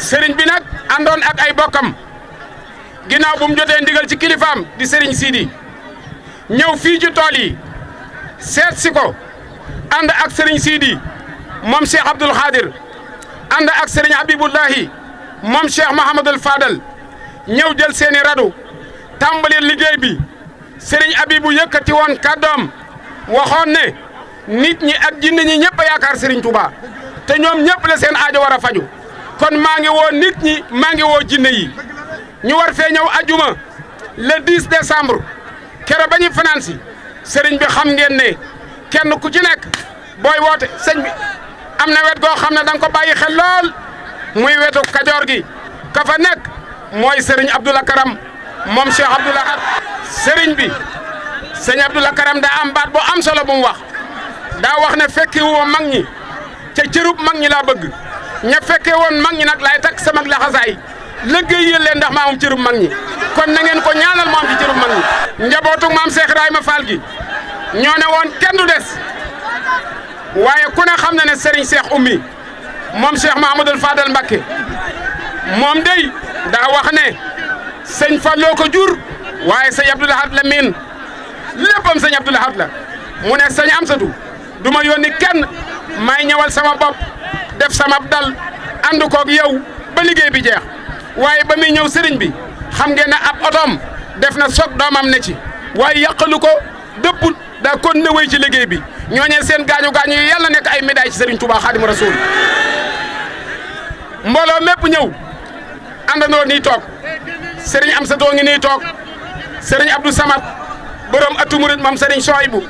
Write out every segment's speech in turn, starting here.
sëriñ bi nag àndoon ak ay bokkam ginnaaw bu mu jotee ndigal ci kilifaam di sëriñ Sidi ñëw fii ci tool yi seet si ko ànd ak sëriñ Sidi moom Cheikh Abdoul Khadir ànd ak sëriñ Habibullahi moom Cheikh Mahamadul Fadal ñëw jël seeni radu tàmbali liggéey bi sëriñ Habibu yëkkati woon kàddoom waxoon ne nit ñi ak jinne ñi ñëpp a yaakaar sëriñ Touba te ñoom ñëpp la seen aajo war a faju kon maa ngi woo nit ñi maa ngi woo jinne yi ñu war fee ñëw ajuma le 10 décembre kero ba ñu fanaan si sëriñ bi xam ngeen ne kenn ku ci nekk booy woote sëñ bi am na wet goo xam ne da nga ko bàyyi xel lool muy wetu kajoor gi ka fa nekk mooy sëriñ Abdoulaye Karam moom Cheikh Abdoul Ahad sëriñ bi sëñ Abdoulaye Karam daa am baat bu am solo bu mu wax daa wax ne fekki woo mag ñi ca cërub mag ñi laa bëgg ña fekkee woon mag ñi nag laay takk sama laxasaay liggéeyal leen ndax maa am cërub mag ñi kon na ngeen ko ñaanal moo am ci cërub mag ñi njabootu maam Cheikh Ibrahima Fall gi ñoo ne woon kenn du des waaye ku ne xam na ne Serigne Cheikh Oumy moom Cheikh Mahamadul Fadal Mbacké moom day daa wax ne sëñ Falloo ko jur waaye sëñ Abdoul Ahad la miin léppam sëñ Abdoul Ahad la mu ne sëñ Amsatu du ma yónni kenn may ñëwal sama bopp def sama dal ànd koog yow ba liggéey bi jeex waaye ba muy ñëw sëriñ bi xam ngeen ne ab otoom def na soog doomam ne ci waaye yàqalu ko dëppul daa kon ne wéy ci liggéey bi ñooñee seen gaañu yi yàlla nekk ay médaille ci sëriñ Touba Xaadimu Rasuul mbooloo mépp ñëw àndandoo nii toog sëriñ Amsatoo ngi nii toog sëriñ Abdou Samad borom atu murid moom sëriñ Sohaybu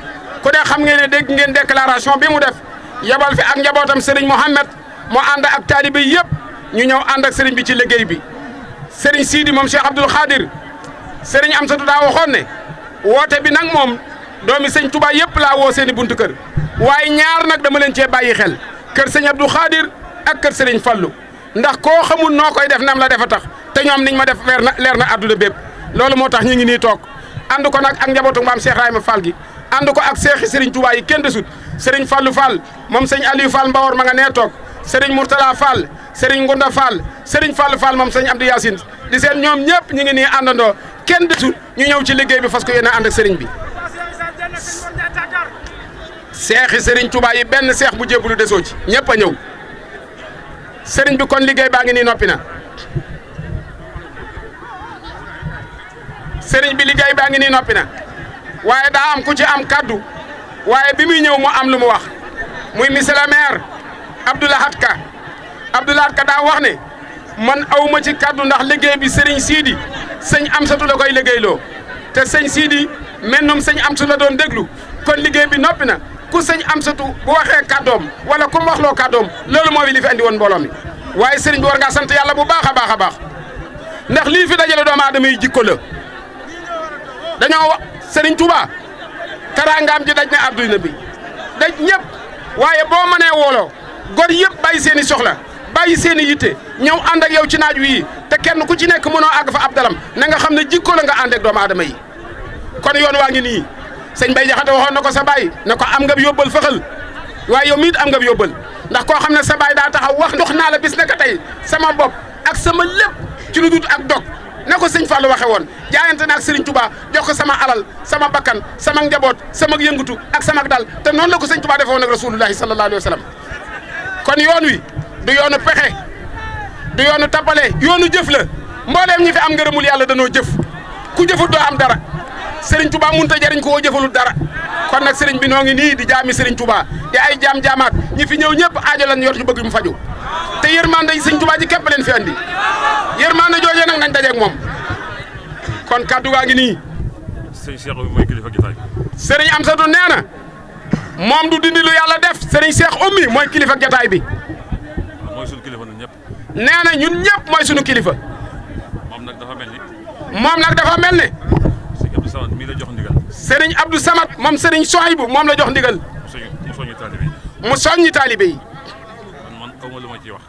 ku ne xam ngeen ne dégg ngeen déclaration bi mu def yabal fi ak njabootam sëriñ Mohamed moo ànd ak taalibe yëpp ñu ñëw ànd ak sëriñ bi ci liggéey bi sëriñ Sidi moom Cheikh Abdoul Khadir sëriñ Amsatu daa waxoon ne woote bi nag moom doomi sëñ Touba yëpp laa woo seen i buntu kër waaye ñaar nag dama leen cee bàyyi xel kër sëñ Abdou Khadir ak kër sëriñ Fallu ndax koo xamul noo koy def nam la defa tax te ñoom niñ ma def leer na àdduna bépp loolu moo tax ñu ngi nii toog ànd ko nag ak njabootu maam Cheikh Ibrahima Fall gi ànd ko ak seexi sëriñ Touba yi kenn desut sëriñ Fallu Fall moom sëñ Aliou Fall Mbawor ma nga nee toog sëriñ Mourtala Fall sëriñ Ngunda Fall sëriñ Fallu Fall moom sëñ Abdou Yacine di seen ñoom ñëpp ñu ngi nii àndandoo kenn desut ñu ñëw ci liggéey bi fas ko yéene ànd ak sëriñ bi seexi sëriñ Touba yi benn seex bu jébbalu desoo ci ñëpp a ñëw sëriñ bi kon liggéey baa ngi nii noppi na sëriñ bi liggéey baa ngi nii noppi na waaye daa am ku ci am kaddu waaye bi muy ñëw mu am lu mu wax muy monsieur le maire Abdoul Ahad Ka Abdoul Ahad Ka daa wax ne man awma ci kaddu ndax liggéey bi sëriñ Sidi sëñ Amsatu la koy liggéeyloo te sëñ Sidi mennum sëñ Amsatu la doon déglu kon liggéey bi noppi na ku sëñ Amsatu bu waxee kaddoom wala ku mu waxloo kaddoom loolu moo li fi andi woon mbooloo mi waaye sëriñ bi war ngaa sant yàlla bu baax a baax a baax ndax lii fi dajale doomu aadama yi jikko la dañoo wax sëriñ Touba teraangaam ji daj na adduna bi daj ñëpp waaye boo mënee wooloo gor yëpp bàyyi seen i soxla bàyyi seen i yitte ñëw ànd ak yow ci naaj wi te kenn ku ci nekk mënoo àgg fa ab dalam na nga xam ne jikko la nga ànd ak doomu aadama yi kon yoon waa ngi nii sëñ Bay Jaxate waxoon na ko sa baay ne ko am nga yóbbal fëxal waaye yow miit am nga yóbbal ndax koo xam ne sa baay daa taxaw wax ndox naa la bis naka tey sama bopp ak sama lépp ci lu dut ak dog na ko sëñ Fallou waxe woon jaayante na ak Serigne Touba jox ko sama alal sama bakkan sama njaboot sama yëngutu ak sama dal te noonu la ko sëñ Touba defoon ak rasulullahi sallallahu alayhi wa sallam kon yoon wi du yoonu pexe du yoonu tappale yoonu jëf la mbooleem ñi fi am ngërëmul yàlla danoo jëf ku jëfut doo am dara Serigne Touba mënut a jariñ ko woo jëfalul dara kon nag Serigne bi noo ngi nii di jaami Serigne Touba di ay jaam-jaamaat ñi fi ñëw ñëpp aajo lan yor ñu bëgg mu faju te yërmande Serigne Touba ji képp leen fi andi yërmande joojee nag nañ dajeeg moom kon kaddu gaa ngi nii. sëñ Cheikh Oumy mooy kilifa jotaay bi. Serigne Amsatu nee na moom du dindi lu yàlla def Serigne Cheikh Oumy mooy kilifa jotaay bi. mooy sunu kilifa ñun ñëpp. nee na ñun ñëpp mooy sunu kilifa. moom nag dafa mel ni. moom nag dafa mel ne. Serigne Abdou Samad mii la jox ndigal. Serigne Abdou Samad moom Serigne Sohaybu moom la jox ndigal. mu soññi taalibe yi. mu soññi taalibe yi. man awma lu ma ciy wax.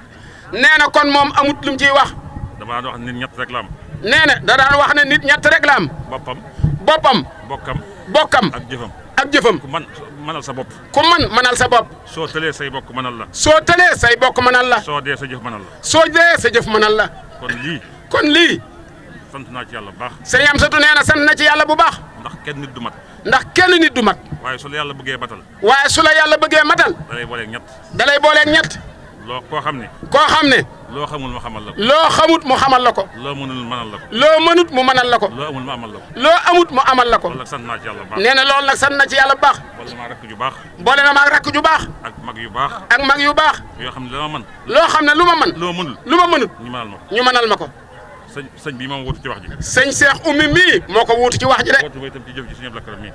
nee na kon moom amut lu mu ciy wax. dama daan wax nit ñett rek la am. nee na da daan wax ne nit ñett rek la am. boppam. boppam. bokkam. bokkam. ak jëfam. ab jëfam. ku man mënal sa bopp. ku man mënal sa bopp. soo tëlee say bokk mënal la. soo tëlee say bokk mënal la. soo dee sa jëf mënal la. soo dee sa jëf mënal la. kon lii. sant naa ci yàlla bu baax. sëñ Amsatu nee na sant na ci yàlla bu baax. ndax kenn nit du mat. ndax kenn nit du mat. waaye su la yàlla bëggee matal. waaye su la yàlla bëggee matal. dalay booleeg ñett. dalay booleeg ñett. koo xam ne. koo xam ne. loo xamul mu xamal la ko. loo xamut mu xamal la ko. loo mënul mënal la ko. loo mënut mu mënal la ko. loo amul mu amal la ko. loo amut mu amal la ko. loolu nag sant naa ci yàlla bu baax. nee na loolu nag sant na ci yàlla bu baax. boole na maa rakk ju baax. boole na maa rakk ju baax. ak mag yu baax. ak mag yu baax. yoo xam ne la ma mën. loo xam ne lu ma mën. loo mënul. lu ma mënut. ñu mënal ma ko. ñu mënal ma ko. sëñ bii moom wuutu ci wax ji. sëñ Cheikh Oumy mii moo ko wuutu ci wax ji de. wuutu ba itam ci jëf ji sëñ Abdou Karam mii.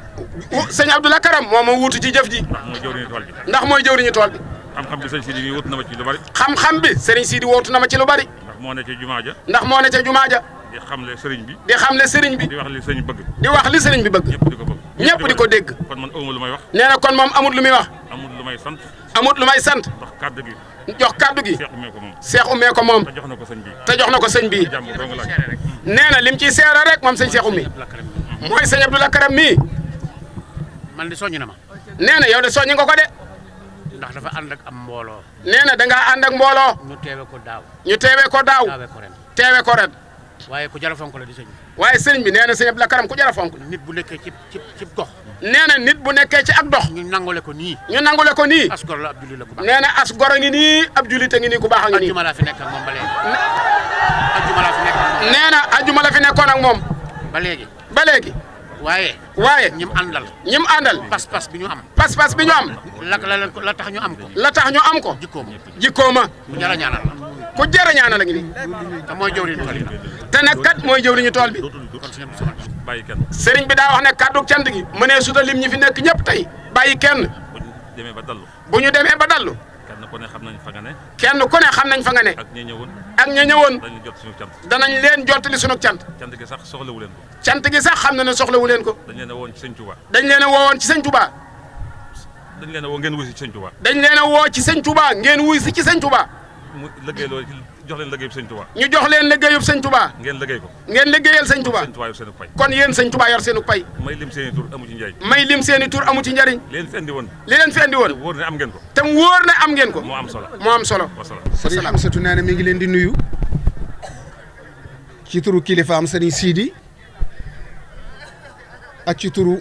sëñ Abdou Karam moo ma wuutu ci jëf ji. ndax mooy jëwriñu tool bi. ndax mooy jëwriñu tool bi. xam-xam bi sëñ Sidi mii wuutu na ma ci lu bari. xam-xam bi sëriñ Sidi wuutu na ma ci lu bari. ndax moo ne ca jumaa ja. ndax moo ne ca jumaa ja. di xamle sëriñ bi. di xamle sëriñ bi. di wax li sëriñ bëgg. di wax li sëriñ bi bëgg. ñëpp di ko bëgg. ñëpp di ko dégg. kon man awma lu may wax. nee na kon moom amut lu muy wax. amut lu may sant. amut lu may sant. ndax kàddu gi. jox kàddu gi. Seex Umee ko moom. Seex Umee ko moom. te jox na ko sëñ bi. te jox na ko sëñ bi. jàmm doo nga laaj. nee na lim ciy seere rek moom sëñ Seex Umee. mooy sëñ Abdou Karam mii. man de soññ na ma. nee na yow de soññi nga ko de. ndax dafa ànd ak am mbooloo. nee na dangaa ànd ak mbooloo. ñu teewe ko daaw. ñu teewee ko daaw. teewe ko ren. teewe ko ren. waaye ku jar a fonk la di sëñ bi. waaye sëriñ bi nee na sëñ Abdou Karam ku jar a fonk. nit bu nekkee ci gox. nee na nit bu nekkee ci ak dox. ñu nangule ko nii. ñu nangule ko nii. as gor la ab jullit la ku baax. nee na as gor a ngi nii ab jullit a ngi nii ku baax a ngi nii. ajjuma laa fi nekk ak moom ba léegi. ajjuma laa fi nekk ak moom. nee na ajjuma la fi nekkoon ak moom. ba léegi. ba léegi. waaye. ñim àndal. ñim àndal. pas-pas bi ñu am. pas-pas bi ñu am. la tax ñu am ko. la tax ñu am ko. jikkooma. jikkooma. ku jar a ñaanal la. ku jar a ñaanal a ngi nii. te mooy jëwriñu tool yi la. te nag kat mooy jëwriñu tool bi. kon suñu sama bàyyi kenn. sëriñ bi daa wax ne kàddu cant gi. mënee suta lim ñi fi nekk ñëpp tey. bàyyi kenn. bu ñu demee ba dallu. bu ñu demee ba dallu. kenn ku ne xam nañ fa nga ne. kenn ku ne xam nañ fa nga ne. ak ña ñëwoon. ak ña ñëwoon. dañu jot suñu cant. danañ leen jottali sunu cant. cant gi sax soxlawu leen ko. cant gi sax xam na ne soxlawu leen ko. dañ leen a woon ci sëñ Touba. dañ leen a woowoon ci sëñ Touba. dañ leen a woo ngeen wuy si ci sëñ Touba. dañ leen a woo ci sëñ Touba ngeen wuy si ci sëñ Touba. mu liggéey loolu jox leen liggéeyub sëñ Touba. ñu jox leen liggéeyub sëñ Touba. ngeen liggéey ko. ngeen liggéeyal sëñ Touba. sëñ Touba yor seen pay. kon yéen sëñ Touba yor seenu pay. may lim seen i tur amu ci njëriñ. may lim seen i tur amu ci njariñ. leen fi andi woon. li leen fi andi woon. wóor ne am ngeen ko. te mu wóor ne am ngeen ko. moo am solo. moo am solo. wasalaam. sëriñ Amsatu nee na mi ngi leen di nuyu ci turu kilifaam sëriñ Sidi ak ci turu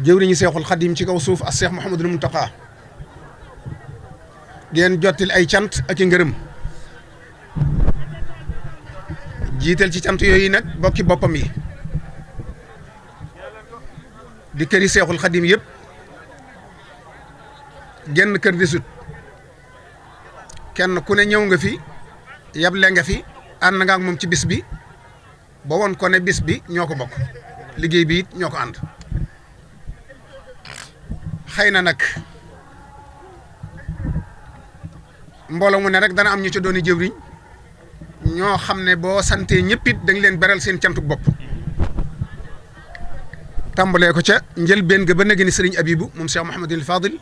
jëwriñu Seexul Xadim ci kaw suuf ak Seex Muhammadul Muntaqa ngeen jottil ay cant ak i ngërëm jiital ci cant yooyu nag bokki boppam yi di këri Seexul Xadim yëpp genn kër desut kenn ku ne ñëw nga fi yable nga fi ànd nga ak moom ci bis bi ba woon ko ne bis bi ñoo ko bokk liggéey bi it ñoo ko ànd xëy na nag mbooloo mu ne rek dana am ñu ci dooni jëwriñ ñoo xam ne boo santee ñëpp it dañ leen beral seen cantuk bopp tàmbalee ko ca njëlbéen ga ba nag ni sëriñ Abibu moom Cheikh Mouhamadul Fadil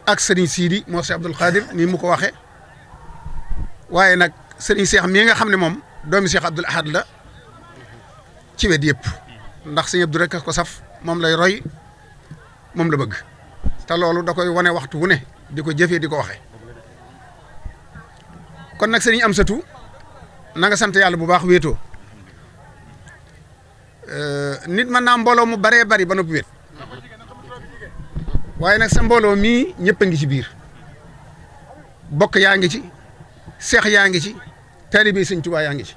ak sëriñ Sidi moo Cheikh Abdoul Khadir nii mu ko waxee waaye nag sëriñ Cheikh mii nga xam ne moom doomi Cheikh Abdoul Ahad la ci wet yëpp ndax sëñ Abdou rek ko saf moom lay roy moom la bëgg te loolu da koy wane waxtu wu ne di ko jëfee di ko waxee kon nag sëriñ Amsatu na nga sant yàlla bu baax wéetoo nit mën naa mbooloo mu baree bari ba noppi wéet waaye nag sa mbooloo mii ñëpp a ngi ci biir bokk yaa ngi ci seex yaa ngi ci taalibe sëñ Tuubaa yaa ngi ci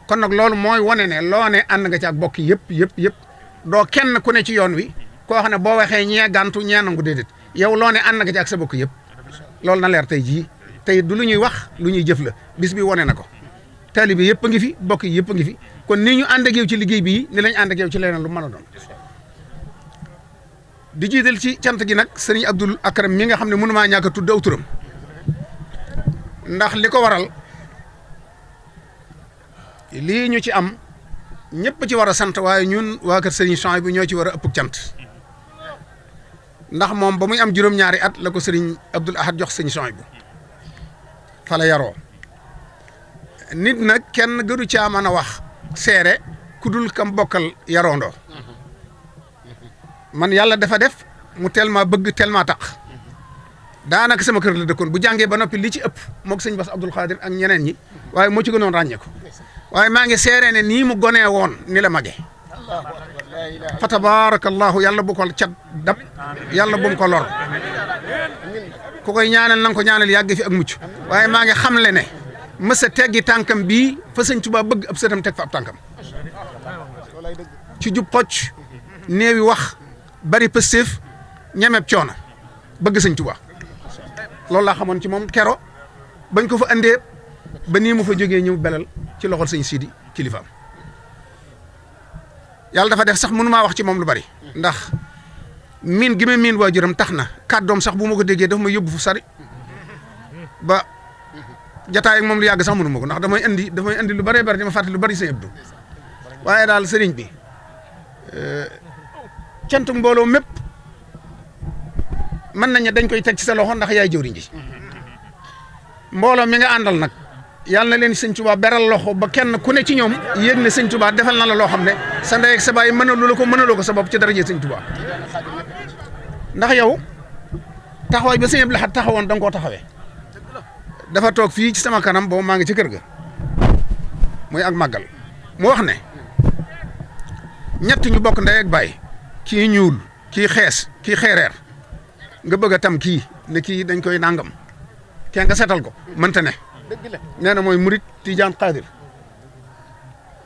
kon nag loolu mooy wane ne loo ne ànd nga ci ak bokk yëpp doo kenn ku ne ci yoon wi koo xam ne boo waxee ñee gàntu ñee nangu déedéet yow loo ne ànd nga ci ak sa bokk yëpp loolu na leer tey jii tey du lu ñuy wax lu ñuy jëf la bis bi wane na ko taalibe yëpp a ngi fi bokk yi yëpp a ngi fi kon ni ñu ànd ak yow ci liggéey bii ni lañ ànd ak yow ci leneen lu mën a doon di jiital ci cant gi nag sëriñ Abdul Akram mi nga xam ne mënumaa ñàkk a tudd aw turam ndax li ko waral lii ñu ci am ñëpp ci war a sant waaye ñun waa kër sëriñ Souhaïbou ñoo ci war a ëpp cant ndax moom ba muy am juróom-ñaari at la ko sëriñ Abdul Ahad jox sëriñ Souhaïbou fa la yaroo nit nag kenn gënu caa mën a wax seere ku dul kam bokkal yaroondoo man yàlla dafa def mu teel maa bëgg teel maa tax daanaka sama kër la dëkkoon bu jàngee ba noppi li ci ëpp moog sëñ Bass Abdou Khadir ak ñeneen ñi waaye moo ci gënoon ràññee ko waaye maa ngi seeree ne nii mu gonee woon ni la magee fa tabarakallahu yàlla bu ko cat dab yàlla bu mu ko lor ku koy ñaanal na nga ko ñaanal yàgg fi ak mucc waaye maa ngi xamle ne mës a teggi tànkam bii fa sëñ Tuubaa bëgg ab sëtam teg fa ab tànkam ci jub xocc néewi wax bari pëstéef ñemeb coono bëgg sëñ Tuubaa loolu laa xamoon ci moom kero bañ ko fa andee ba nii mu fa jógee ñëw belal ci loxol sëñ Sidi kilifaam yàlla dafa def sax mënu maa wax ci moom lu bari ndax miin gi ma miin waajuram tax na kàddoom sax bu ma ko déggee dafa ma yóbbu fu sari ba jataay ak moom lu yàgg sax mënu ma ko ndax damay indi lu bëree bëri dama fàttali lu bëri sëñ Abdou waaye daal sëriñ bi cant mbooloo mépp mën nañu dañ koy teg ci sa loxo ndax yaay jëwriñ ji mbooloo mi nga àndal nag yàlla na leen sëñ Tuubaa beral loxo ba kenn ku ne ci ñoom yéeg ne sëñ Tuubaa defal na la loo xam ne sa ndey ak sa baay mënaloo ko sa bopp ci daraje sëñ Tuubaa ndax yow taxawaay ba sëñ Abdou Lahad taxawoon da nga koo taxawee dafa toog fii ci sama kanam boobu maa ngi ci kër ga muy ak màggal mu wax ne ñett ñu bokk ndey ak baay kii ñuul kii xees kii xeereer nga bëgg a tam kii ne kii dañ koy nangam kee nga setal ko mënta ne nee na mooy murit tijaan xaadir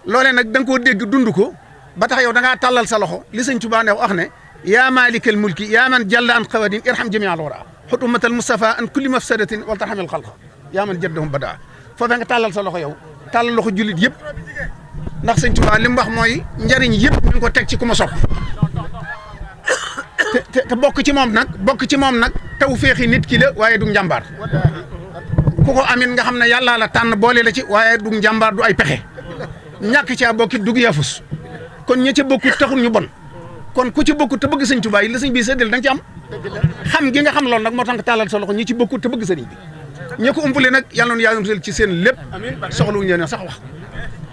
loolee nag da nga koo dégg dund ko ba tax yow da ngaa tàllal sa loxo li sëñ Tuubaa ne wax ne yaa maalikal mulki yaa man jalla an xawadin irham jami al wara xut ummatal Mustafa an kulli mafsadatin wal tarhamil xalqa yaa man jaddahum badaa foofee nga tàllal sa loxo yow tàllal loxo jullit yëpp ndax sëñ Tuubaa li mu wax mooy njariñ yëpp mi ngi ko teg ci ku ma sopp te bokk ci moom nag taw féexi nit ki la waaye du njàmbaar ku ko amit nga xam ne yàllaa la tànn boole la ci waaye du njàmbaar du ay pexe ñàkk caa bokkit dug yafus kon ña ca bokkut taxul ñu bon kon ku ci bokkut te bëgg sëñ Tuubaa yi la sëñ bi séddal da nga ci am xam gi nga xam loolu nag moo tax nga tàllal sa loxo ñi ci bokkut te bëgg sëriñ bi ña ko umpale nag yàlla noonu yàlla musal ci seen lépp soxluwuñu leen sax wax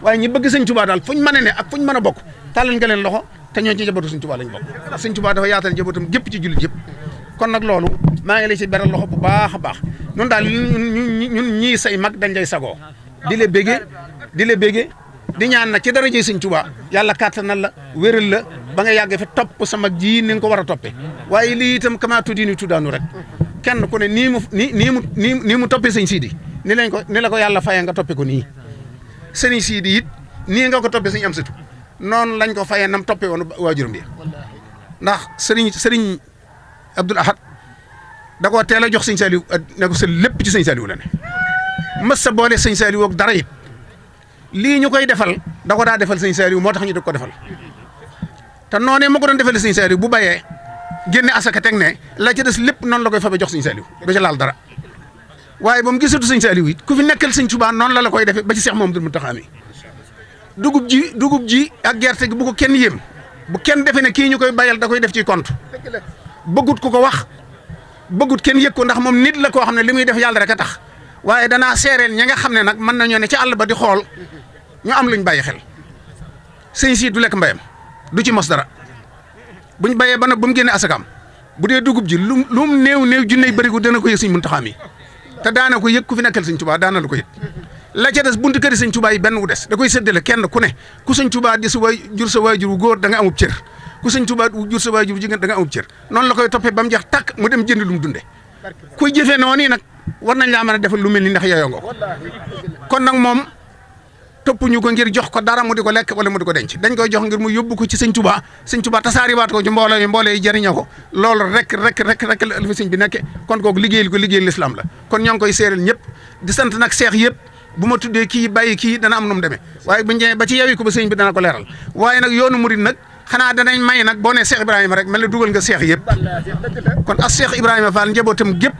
waaye ñi bëgg sëñ Tuubaa daal fuñ mën a ne ak fuñ mën a bokk tàllal nga leen loxo te ñoo ci njabootu sëñ Tuubaa lañ bokk sëñ Tuubaa dafa yaatal njabootam gépp ci jullit yëpp kon nag loolu maa ngi lay ci beral loxo bu baax a baax noonu daal ñun ñii say mag dañ lay sagoo di la bége di ñaan nag ci daraja sëñ Tuubaa yàlla kàttanal la wéral la ba nga yàgg fi topp sa mag ji ni nga ko war a toppee waaye lii itam kama tuddiinu tuddaanu rek kenn ku ne nii mu toppee sëñ Sidi ni la ko yàlla fayee nga toppee ko nii sëñ Sidi it nii nga ko toppee sëñ Amsatu noonu lañ ko fayee nam toppee woon waajuram bi ndax sëriñ Abdoul Ahad da koo teel a jox sëñ Saliou ne ko sa lépp ci sëñ Saliou la ne mës sa boole sëñ Saliou ak dara it lii ñu koy defal da ko daa defal sëñ Saliou moo tax ñu di ko defal te noonee ma ko doon defal sëñ Saliou bu bayee génne asaka teg ne la ca des lépp noonu la koy fabe jox sëñ Saliou du ca laal dara waaye ba mu gisatu sëñ Saliou it ku fi nekkal sëñ Tuubaa noonu la koy defee ba ci Seex Mamadu Muntaxaa mi dugub ji ak gerte gi bu ko kenn yéem bu kenn defee ne kii ñu koy bayal da koy def ci compte bëggut ku ko wax bëggut kenn yëg ko ndax moom nit la koo xam ne li muy def yàlla rek a tax waaye danaa seereel ñi nga xam ne nag mën nañoo ne ci àll ba di xool ñu am luñ bàyyi xel sëñ si du lekk mbayam du ci mos dara buñ bayee ba nag ba mu génne asakaam bu dee dugub ji lu mu néew junney bërigo dana ko yëg sëñ Muntaxaa mi te daana ko yëg ku fi nekkal sëñ Tuubaa daana lu ko yëg la ca des buntu këri sëñ Tuubaa yi benn wu des da koy séddale kenn ku ne ku sëñ Tuubaa di sa waajur wu góor da nga amub cër ku sëñ Tuubaa jur sa waajur wu jigéen da nga amub cër noonu la koy toppee ba mu jeex tàkk mu dem jënd lu mu dunde kuy jëfee noonu nag war nañ laa mën a defal lu mel ni ndax yeyoo nga ko kon nag moom toppuñu ko ngir jox ko dara mu di ko lekk wala mu di ko denc dañ koy jox ngir mu yóbbu ko ci sëñ Tuubaa tasaariwaat ko ci mbooloo yi jëriñoo ko loolu rek la fi sëñ bi nekke kon kooku liggéeyal lislaam la kon ñoo ngi koy séeral ñëpp di sant nag seex yëpp bu ma tuddee kii bàyyi kii dana am nu mu demee waaye bu ñu demee ba ci yewi ko ba sëñ bi dana ko leeral waaye nag yoonu murid nag xanaa danañ may nag boo nee Seex Ibrahima rek mel ne dugal nga seex yëpp kon as Seex Ibrahima Fall njabootam gépp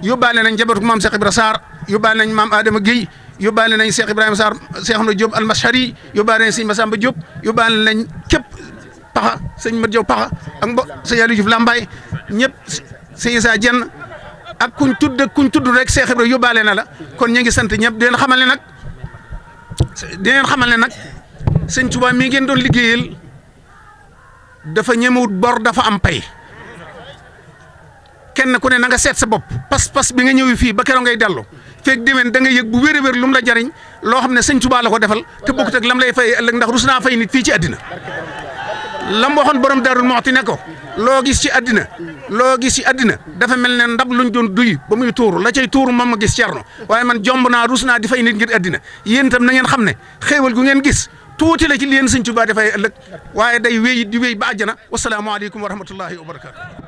yóbbaale nañ njabootu maam Seex Ibra Sarr yóbbaale nañ maam Adama Guèye yóbbaale nañ Seex Ibrahima Sarr Seex Amadu Diop almashari yóbbaale nañ sëñ Masamba Diop yóbbaale nañ képp paxa sëñ Mat Diop paxa ak sëñ Aliou Diouf Lambaye ñëpp sëñ Issa Dieng ak kuñ tudd rek Seex Ibra yóbbaale na la kon ñu ngi sant ñëpp di leen xamal ne nag sëñ Tuubaa mi ngeen doon liggéeyal dafa ñemewut bor dafa am pay kenn ku ne na nga seet sa bopp pas-pas bi nga ñëw fii ba keroog ngay dellu feeg déwén da nga yëg bu wér a wér lu mu la jariñ loo xam ne sëñ Tuubaa la ko defal te bokkut ak lam lay fay ëllëg ndax rus naa fay nit fii ci àddina lam waxoon borom Daarul Muxti ne ko loo gis ci àddina dafa mel ne ndab luñ doon duy ba muy tuuru la cay tuuru moom ma gis Cerno waaye man jomb naa rus naa di fay nit ngir àddina yéen itam na ngeen xam ne xéewal gu ngeen gis tuuti la ci leen sëñ Tuubaa dafay ëllëg waaye day wéy di wéy ba àjjana wasalaamualeykum wa rahmatullahi wa barakaatu.